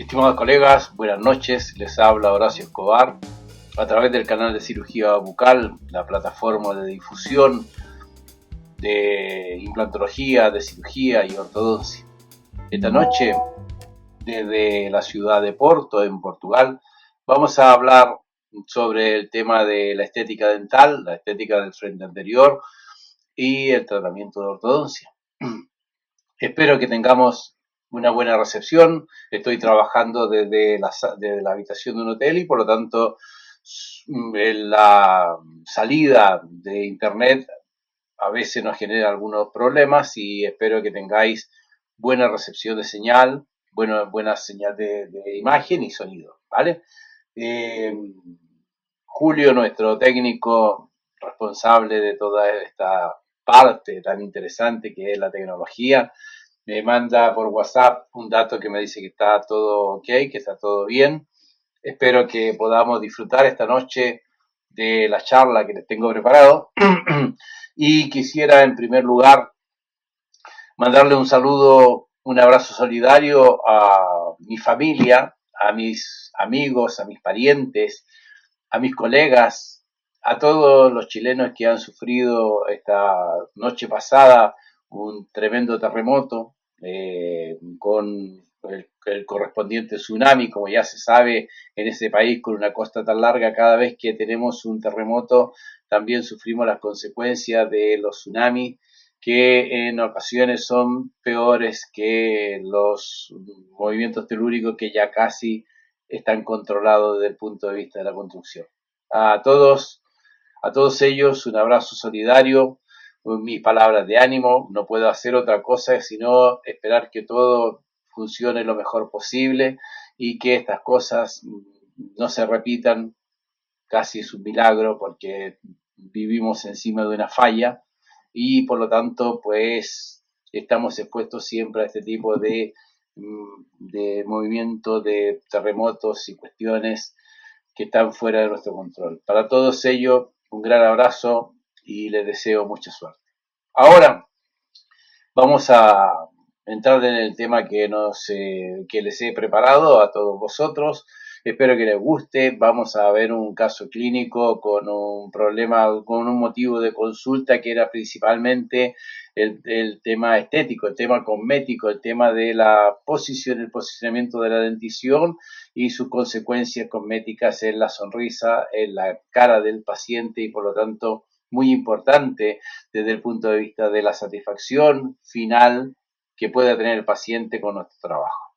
Estimados colegas, buenas noches. Les habla Horacio Escobar a través del canal de cirugía bucal, la plataforma de difusión de implantología, de cirugía y ortodoncia. Esta noche, desde la ciudad de Porto, en Portugal, vamos a hablar sobre el tema de la estética dental, la estética del frente anterior y el tratamiento de ortodoncia. Espero que tengamos una buena recepción. Estoy trabajando desde la habitación de un hotel y por lo tanto la salida de internet a veces nos genera algunos problemas y espero que tengáis buena recepción de señal, buena señal de imagen y sonido, ¿vale? Julio, nuestro técnico responsable de toda esta parte tan interesante que es la tecnología, me manda por WhatsApp un dato que me dice que está todo ok, que está todo bien. Espero que podamos disfrutar esta noche de la charla que les tengo preparado. Y quisiera en primer lugar mandarle un saludo, un abrazo solidario a mi familia, a mis amigos, a mis parientes, a mis colegas, a todos los chilenos que han sufrido esta noche pasada un tremendo terremoto con el correspondiente tsunami, como ya se sabe en ese país con una costa tan larga. Cada vez que tenemos un terremoto también sufrimos las consecuencias de los tsunamis, que en ocasiones son peores que los movimientos telúricos que ya casi están controlados desde el punto de vista de la construcción. A todos ellos un abrazo solidario, mis palabras de ánimo. No puedo hacer otra cosa sino esperar que todo funcione lo mejor posible y que estas cosas no se repitan. Casi es un milagro porque vivimos encima de una falla y por lo tanto pues estamos expuestos siempre a este tipo de movimientos, de terremotos y cuestiones que están fuera de nuestro control. Para todos ellos, un gran abrazo y les deseo mucha suerte. Ahora vamos a entrar en el tema que les he preparado a todos vosotros. Espero que les guste. Vamos a ver un caso clínico con un problema, con un motivo de consulta que era principalmente el tema estético, el tema cosmético, el tema de la posición, el posicionamiento de la dentición y sus consecuencias cosméticas en la sonrisa, en la cara del paciente y por lo tanto muy importante desde el punto de vista de la satisfacción final que pueda tener el paciente con nuestro trabajo.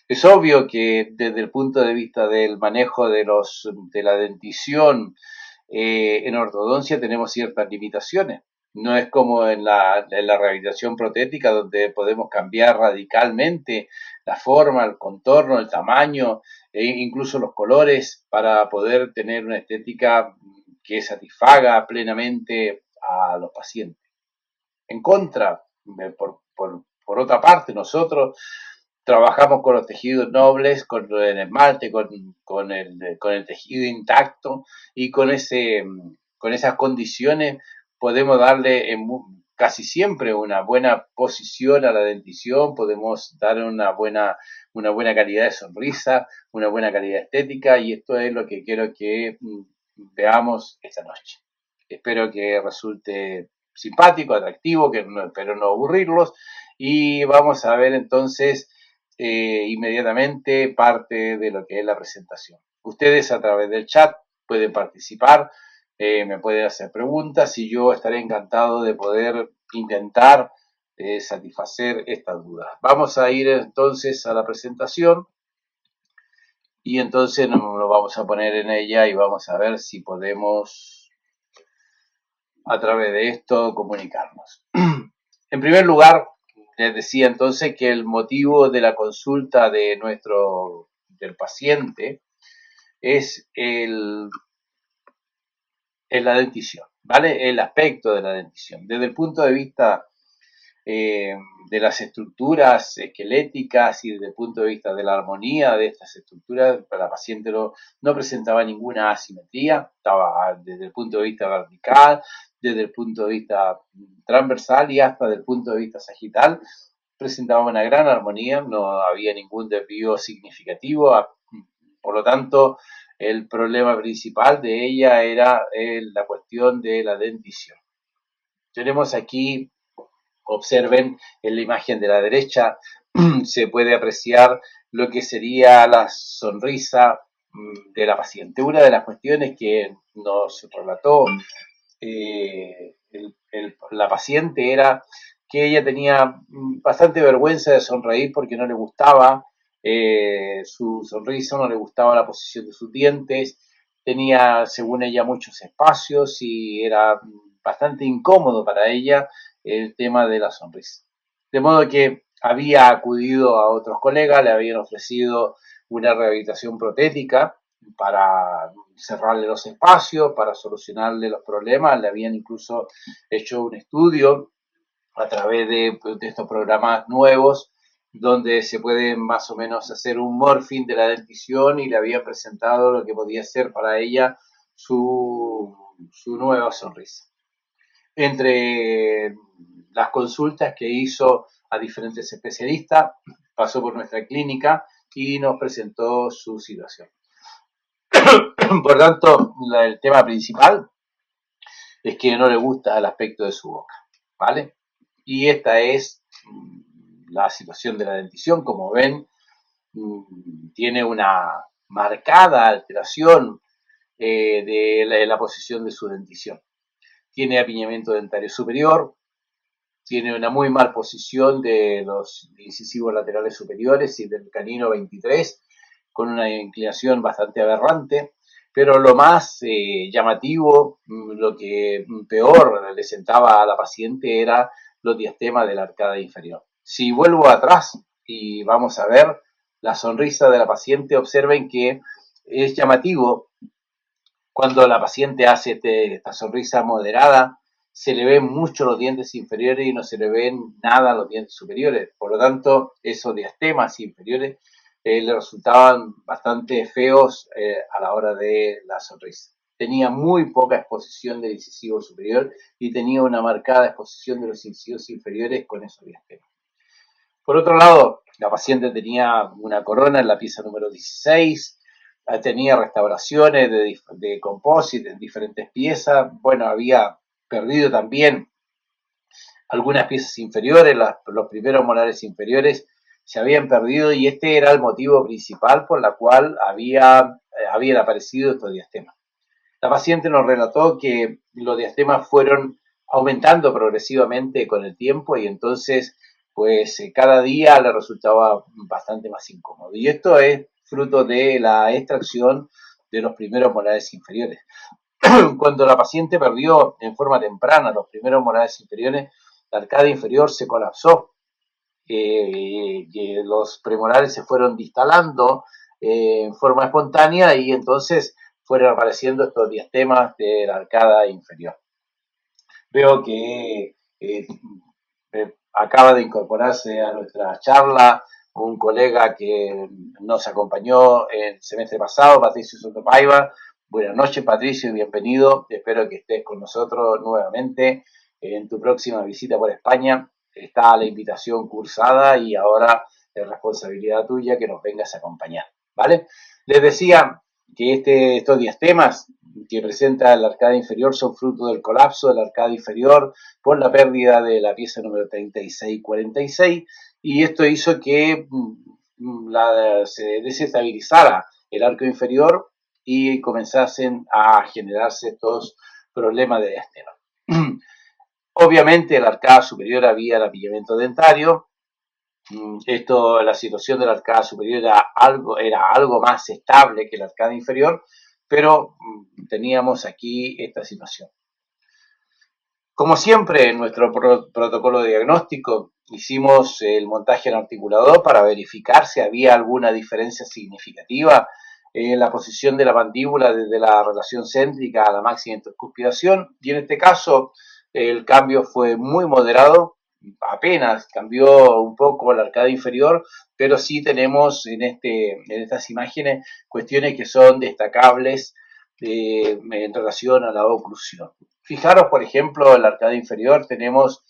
Es obvio que desde el punto de vista del manejo de la dentición en ortodoncia tenemos ciertas limitaciones. No es como en la rehabilitación protética donde podemos cambiar radicalmente la forma, el contorno, el tamaño e incluso los colores para poder tener una estética que satisfaga plenamente a los pacientes. En contra, por otra parte, nosotros trabajamos con los tejidos nobles, con el esmalte, con el tejido intacto y con esas condiciones podemos darle casi siempre una buena posición a la dentición, podemos dar una buena calidad de sonrisa, una buena calidad estética y esto es lo que quiero que veamos esta noche. Espero que resulte simpático, atractivo, pero no aburrirlos y vamos a ver entonces inmediatamente parte de lo que es la presentación. Ustedes a través del chat pueden participar, me pueden hacer preguntas y yo estaré encantado de poder intentar satisfacer estas dudas. Vamos a ir entonces a la presentación y entonces nos vamos a poner en ella y vamos a ver si podemos a través de esto comunicarnos. En primer lugar, les decía entonces que el motivo de la consulta del paciente es la dentición, ¿vale? El aspecto de la dentición. Desde el punto de vista de las estructuras esqueléticas y desde el punto de vista de la armonía de estas estructuras, para la paciente no presentaba ninguna asimetría, estaba desde el punto de vista vertical, desde el punto de vista transversal y hasta desde el punto de vista sagital, presentaba una gran armonía, no había ningún desvío significativo, por lo tanto, el problema principal de ella era la cuestión de la dentición. Tenemos aquí, observen en la imagen de la derecha, se puede apreciar lo que sería la sonrisa de la paciente. Una de las cuestiones que nos relató la paciente era que ella tenía bastante vergüenza de sonreír porque no le gustaba su sonrisa, no le gustaba la posición de sus dientes, tenía, según ella, muchos espacios y era bastante incómodo para ella el tema de la sonrisa. De modo que había acudido a otros colegas, le habían ofrecido una rehabilitación protética para cerrarle los espacios, para solucionarle los problemas, le habían incluso hecho un estudio a través de estos programas nuevos donde se puede más o menos hacer un morphing de la dentición y le había presentado lo que podía ser para ella su nueva sonrisa. Entre las consultas que hizo a diferentes especialistas, pasó por nuestra clínica y nos presentó su situación. Por tanto, el tema principal es que no le gusta el aspecto de su boca, ¿vale? Y esta es la situación de la dentición. Como ven, tiene una marcada alteración de la posición de su dentición. Tiene apiñamiento dentario superior, tiene una muy mal posición de los incisivos laterales superiores y del canino 23, con una inclinación bastante aberrante, pero lo más llamativo, lo que peor le sentaba a la paciente era los diastemas de la arcada inferior. Si vuelvo atrás y vamos a ver la sonrisa de la paciente, observen que es llamativo cuando la paciente hace esta sonrisa moderada, se le ven mucho los dientes inferiores y no se le ven nada los dientes superiores. Por lo tanto, esos diastemas inferiores le resultaban bastante feos a la hora de la sonrisa. Tenía muy poca exposición del incisivo superior y tenía una marcada exposición de los incisivos inferiores con esos diastemas. Por otro lado, la paciente tenía una corona en la pieza número 16, tenía restauraciones de composite en diferentes piezas. Bueno, había perdido también algunas piezas inferiores, los primeros molares inferiores se habían perdido y este era el motivo principal por la cual habían aparecido estos diastemas. La paciente nos relató que los diastemas fueron aumentando progresivamente con el tiempo y entonces pues cada día le resultaba bastante más incómodo. Y esto es fruto de la extracción de los primeros molares inferiores. Cuando la paciente perdió en forma temprana los primeros molares inferiores, la arcada inferior se colapsó. Los premolares se fueron distalando en forma espontánea y entonces fueron apareciendo estos diastemas de la arcada inferior. Veo que acaba de incorporarse a nuestra charla un colega que nos acompañó el semestre pasado, Patricio Sotopaiva. Buenas noches, Patricio, y bienvenido. Espero que estés con nosotros nuevamente en tu próxima visita por España. Está la invitación cursada y ahora es responsabilidad tuya que nos vengas a acompañar, ¿vale? Les decía que estos diastemas que presenta la arcada inferior son fruto del colapso de la arcada inferior por la pérdida de la pieza número 3646 y esto hizo que se desestabilizara el arco inferior y comenzasen a generarse estos problemas de diastema. Obviamente en la arcada superior había el apillamiento dentario. La situación de la arcada superior era algo más estable que la arcada inferior, pero teníamos aquí esta situación. Como siempre, en nuestro protocolo de diagnóstico hicimos el montaje en articulador para verificar si había alguna diferencia significativa en la posición de la mandíbula desde la relación céntrica a la máxima intercuspidación, y en este caso el cambio fue muy moderado, apenas cambió un poco la arcada inferior, pero sí tenemos en estas imágenes cuestiones que son destacables en relación a la oclusión. Fijaros, por ejemplo, en la arcada inferior tenemos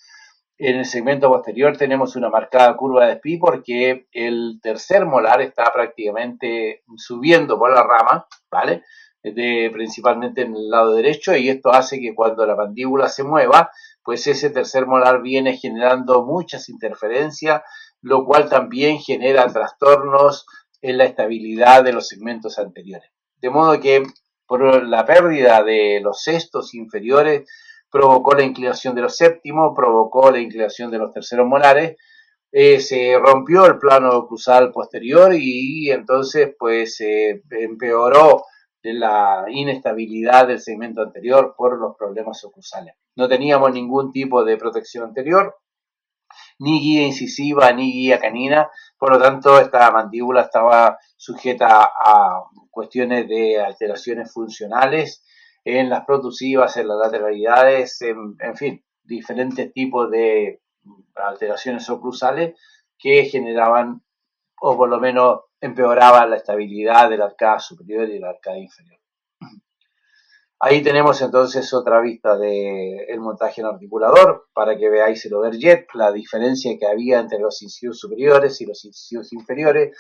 En el segmento posterior tenemos una marcada curva de Pi porque el tercer molar está prácticamente subiendo por la rama, ¿vale? Principalmente en el lado derecho, y esto hace que cuando la mandíbula se mueva, pues ese tercer molar viene generando muchas interferencias, lo cual también genera trastornos en la estabilidad de los segmentos anteriores. De modo que por la pérdida de los cestos inferiores provocó la inclinación de los séptimos, provocó la inclinación de los terceros molares, se rompió el plano oclusal posterior y entonces pues empeoró la inestabilidad del segmento anterior por los problemas oclusales. No teníamos ningún tipo de protección anterior, ni guía incisiva, ni guía canina, por lo tanto esta mandíbula estaba sujeta a cuestiones de alteraciones funcionales en las protusivas, en las lateralidades, en fin, diferentes tipos de alteraciones oclusales que generaban o por lo menos empeoraban la estabilidad de la arcada superior y la arcada inferior. Ahí tenemos entonces otra vista del montaje en articulador para que veáis el overjet, la diferencia que había entre los incisivos superiores y los incisivos inferiores,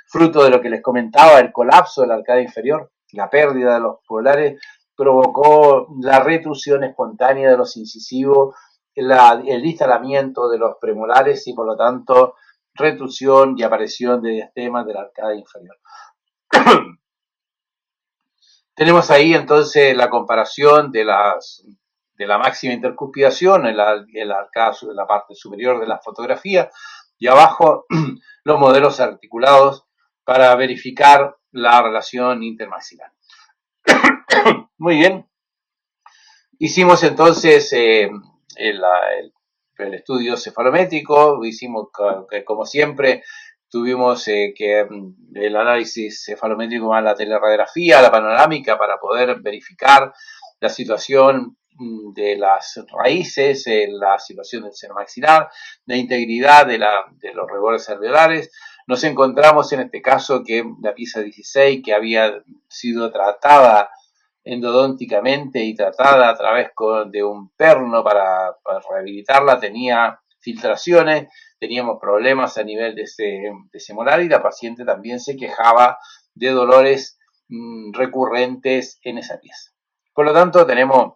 fruto de lo que les comentaba, el colapso de la arcada inferior, la pérdida de los polares provocó la retrusión espontánea de los incisivos, el instalamiento de los premolares y por lo tanto retrusión y aparición de diastemas de la arcada inferior. Tenemos ahí entonces la comparación de la máxima intercuspidación en la parte superior de la fotografía y abajo los modelos articulados para verificar la relación intermaxilar. Muy bien. Hicimos entonces el estudio cefalométrico, hicimos como siempre, tuvimos que el análisis cefalométrico más la teleradiografía, la panorámica, para poder verificar la situación de las raíces, la situación del seno maxilar, la integridad de los rebordes alveolares. Nos encontramos en este caso que la pieza 16, que había sido tratada endodónticamente y tratada a través de un perno para rehabilitarla, tenía filtraciones, teníamos problemas a nivel de ese molar y la paciente también se quejaba de dolores recurrentes en esa pieza. Por lo tanto, tenemos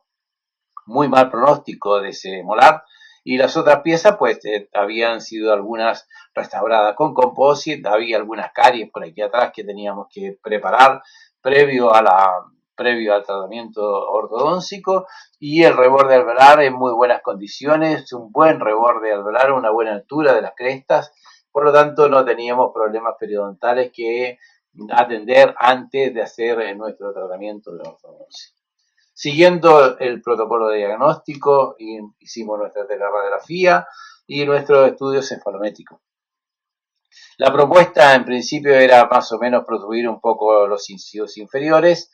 muy mal pronóstico de ese molar y las otras piezas pues habían sido algunas restauradas con composite, había algunas caries por aquí atrás que teníamos que preparar previo al tratamiento ortodóntico, y el reborde alveolar en muy buenas condiciones, un buen reborde alveolar, una buena altura de las crestas, por lo tanto no teníamos problemas periodontales que atender antes de hacer nuestro tratamiento de ortodoncia. Siguiendo el protocolo de diagnóstico, hicimos nuestra teleradiografía y nuestro estudio cefalométrico. La propuesta en principio era más o menos produir un poco los incisivos inferiores,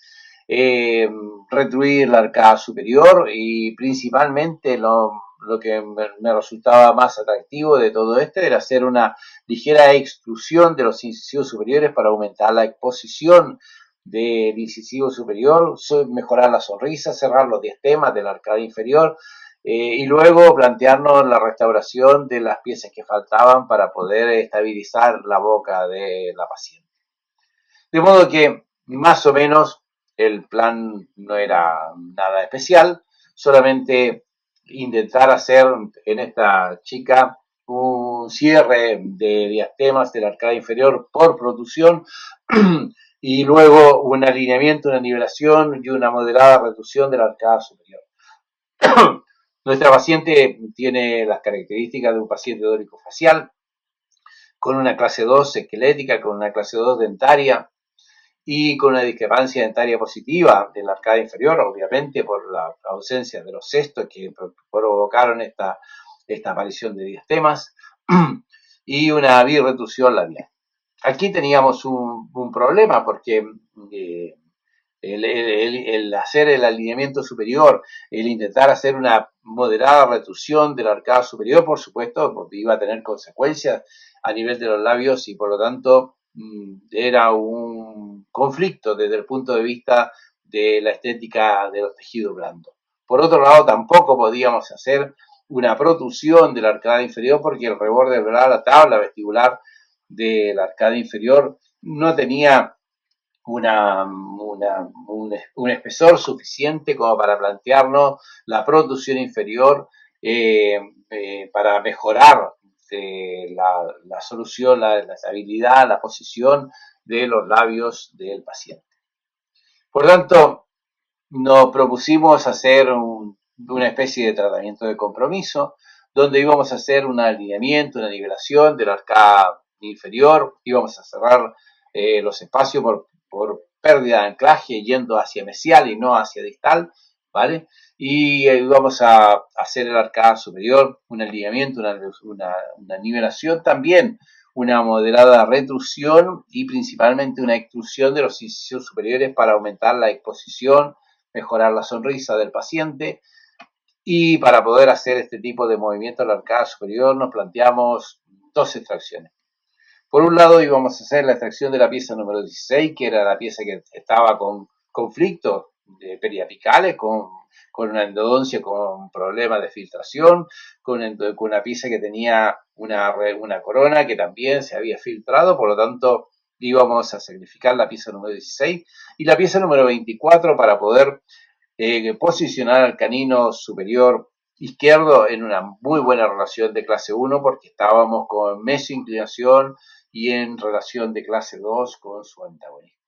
retruir la arcada superior y principalmente lo que me resultaba más atractivo de todo esto era hacer una ligera extrusión de los incisivos superiores para aumentar la exposición del incisivo superior, mejorar la sonrisa, cerrar los diastemas de la arcada inferior, y luego plantearnos la restauración de las piezas que faltaban para poder estabilizar la boca de la paciente. De modo que más o menos el plan no era nada especial, solamente intentar hacer en esta chica un cierre de diastemas de la arcada inferior por protusión y luego un alineamiento, una nivelación y una moderada reducción de la arcada superior. Nuestra paciente tiene las características de un paciente dórico-facial, con una clase 2 esquelética, con una clase 2 dentaria y con una discrepancia dentaria positiva de la arcada inferior, obviamente por la ausencia de los cestos que provocaron esta aparición de diastemas, y una birretusión labial. Aquí teníamos un problema porque el hacer el alineamiento superior, el intentar hacer una moderada retusión de la arcada superior, por supuesto, porque iba a tener consecuencias a nivel de los labios y por lo tanto era un conflicto desde el punto de vista de la estética de los tejidos blandos. Por otro lado, tampoco podíamos hacer una protusión de la arcada inferior porque el reborde alveolar, la tabla vestibular de la arcada inferior no tenía un espesor suficiente como para plantearnos la protusión inferior para mejorar la solución, la estabilidad, la posición de los labios del paciente. Por tanto, nos propusimos hacer una especie de tratamiento de compromiso, donde íbamos a hacer un alineamiento, una nivelación de la arcada inferior, íbamos a cerrar los espacios por pérdida de anclaje yendo hacia mesial y no hacia distal, ¿vale? Y íbamos a hacer el arcada superior, un alineamiento, una nivelación también, una moderada retrusión y principalmente una extrusión de los incisos superiores para aumentar la exposición, mejorar la sonrisa del paciente. Y para poder hacer este tipo de movimiento en la arcada superior nos planteamos dos extracciones. Por un lado íbamos a hacer la extracción de la pieza número 16, que era la pieza que estaba con conflictos periapicales, con una endodoncia con problemas de filtración, con una pieza que tenía una corona que también se había filtrado, por lo tanto íbamos a sacrificar la pieza número 16 y la pieza número 24 para poder posicionar al canino superior izquierdo en una muy buena relación de clase 1 porque estábamos con mesio inclinación y en relación de clase 2 con su antagonista.